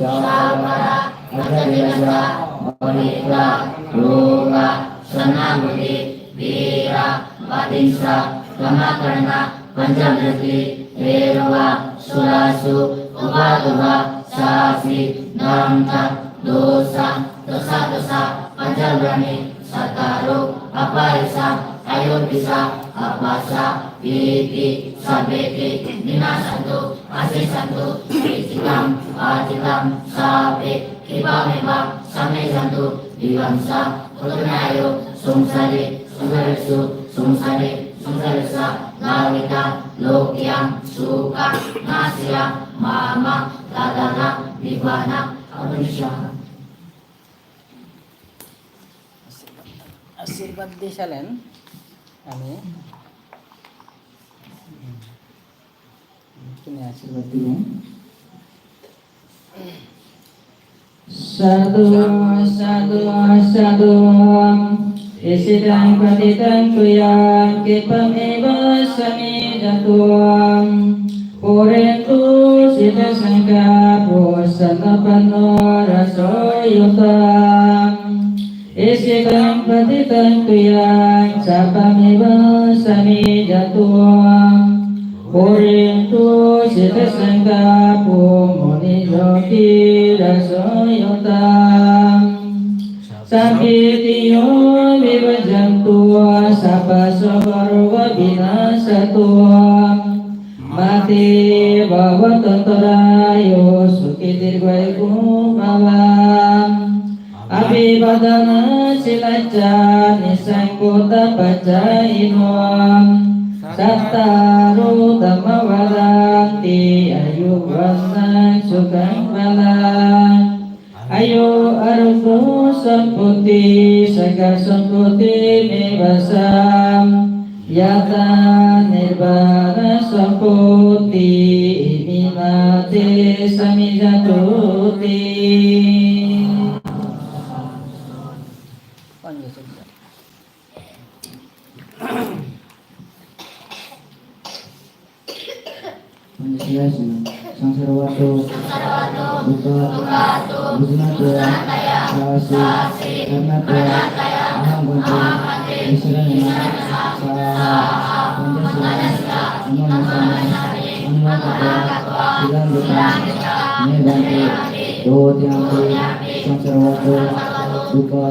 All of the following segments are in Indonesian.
Sabara, Adadiraja, Balitra, Yoga, Sanabudi, Vira, Badinsa, Kamakarna, Panjabrati, Erwa, Surasu, Ubatuba, Sasi, Namta, Dosa, Dosa, Panjabrani, Sataru, Aparisa, Ayodisa, Apasa, Piti, Sabeti, Dinasantu, Asisantu, Itikam, Atitam, Sabe, Kibameba, Samezantu, Divamsa, Kutunayo, Sungsari, Sungarisu, Sungsari, Sungsarisa, Lalita, Lokyam, Suka, Nasya, Mama, Dadana, Nibana, Anunisya. आशीर्वाद दिसालेन आमी किने आशीर्वाद दिने साधु साधु साधु इसिदं पतितं तुयं किपमेव समिजतुं पुरेन्तु सिद्धसंगा प्रसन्नपन्नो रसोयुतम् Isikam patitam tuyang sapamiva samijatuam Purintu sitasangka pumuni yogi rasoyotam Sampitiyo vivajantu sapasavarva binasatuam Mati bhavatantarayo sukidirvaikum bhavam Abhivadana silaca nisangkota baca inuam Sattaru dhammavadanti ayuwana sukang balang Ayu arupu samputi saga samputi mevasam Yata nirbana samputi iminate samijatuti Sangsarwato, Buka, Bujnataya, Sasi, Karnataya, Aham Bante, Isranina, Saha, Pancasila, Amanasari, Anumakatwa, Silandita, Nebante, Dotyampi, Sangsarwato, Buka,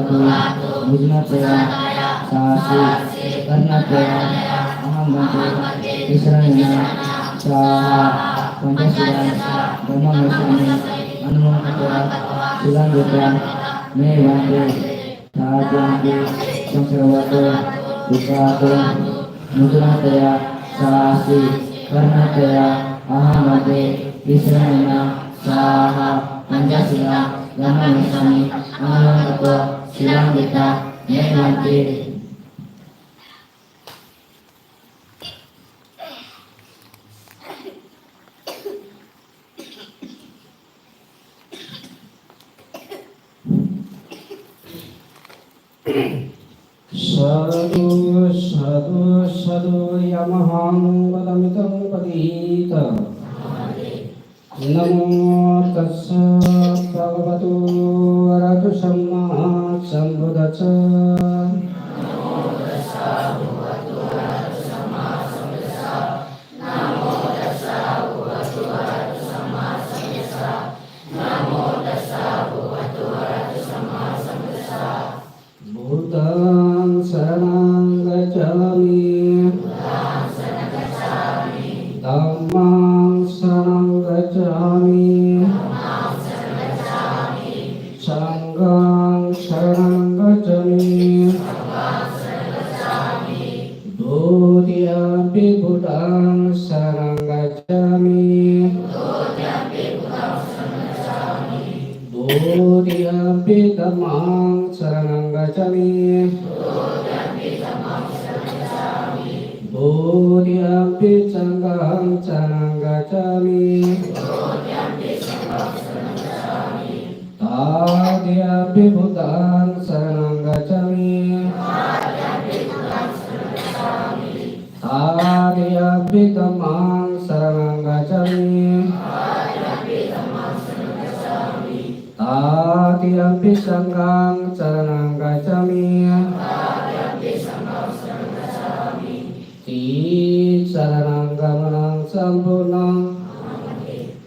Bujnataya, Sasi, Karnataya, Aham Bante, Isranina, Saha, Pancasila, Brahmaneswami, Anumakatwa, Silandita, Nebante, Dotyampi, Sangsarwato, Buka, Bujnataya, Sasi, Karnataya, Aham Bante, Isranina, Saha, Pancasila, Brahmaneswami, Anumakatwa, Silandita, Nebante. Sadhu sadhu sadhu yamaham vadamitam padita Namo tassa bhagavato arahato samma sambuddhassa Buddhang saranang gacchami Dhammang saranang gacchami Sanghang saranang gacchami Dutiyampi Buddhang saranang gacchami Dutiyampi Dhammang saranang gacchami Dutiyampi Sanghang saranang gacchami Tadiyampi Buddhang saranang gacchami Tadiyampi Dhammang saranang gacchami Tatiampi sangghang saranang gacchami. Ti saranang gamanang sampurnang.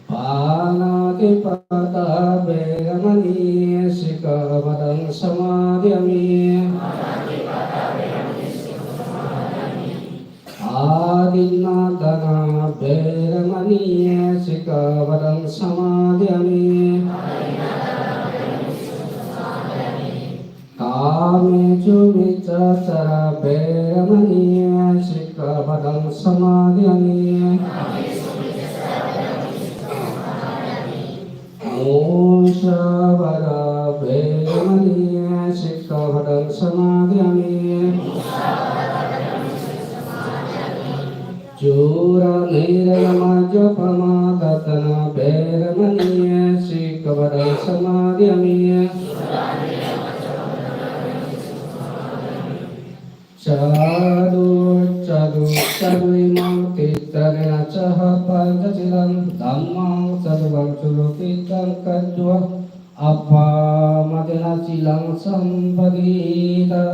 Panatipata veramani sikkhapadang samadhiyami. Adinatana veramani sikkhapadang samadhiyami. Kamecu miccacara veramani sikkhapadang samadhiyami. Mushabara veramani sikkhapadang samadhiyami. Jura nirama japama tatana veramani sikkhapadang samadhiyami. Cadu imang titarena caha pancasilang dhammang saduvang culukitang kadua apa madena cilang sampadita.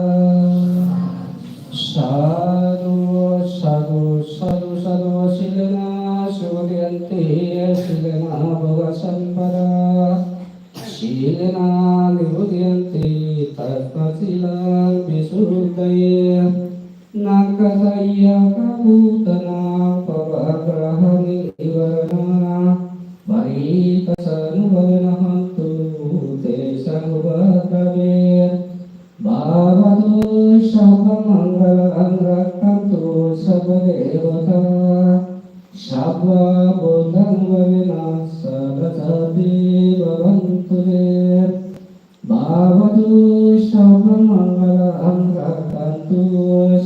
Sadu silena sudyanti silena bhava sampara. Silena nibudyanti tatma silang visuddhaya. Nakasaya kabutana pavagrahani ivarana. Marita sanubhavana hantu te sanubhadrave. Bhavatu shabhamangalam rakkantu sabadevata. Shabha bodham vavena sadasati bhavantu te. Bhavatu shabhamangalam rakkantu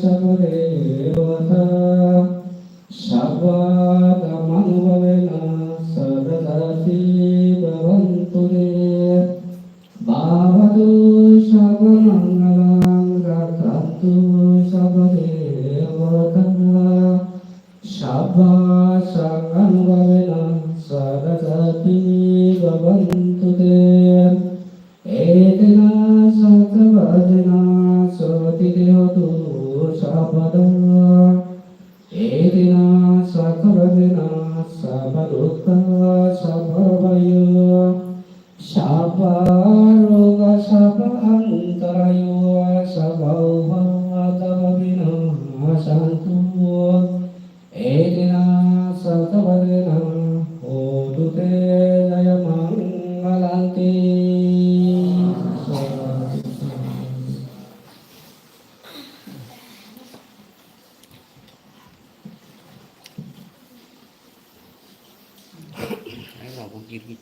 sabadevata. Shabha dhammam vavena sadasati bhavantu te. Bhavatu shabhamangalam rakkantu sabadevata. Shabha sangham vavena sadasati bhavantu te. Etena sattavajana sotidehotu sabada. Etena sattavajana sabadutta sabhavayo. Sabharoga sabhantarayo sabhauvatavavina santu. Etena sattavajana hodute jaya mangalanti. Ayo aku kiri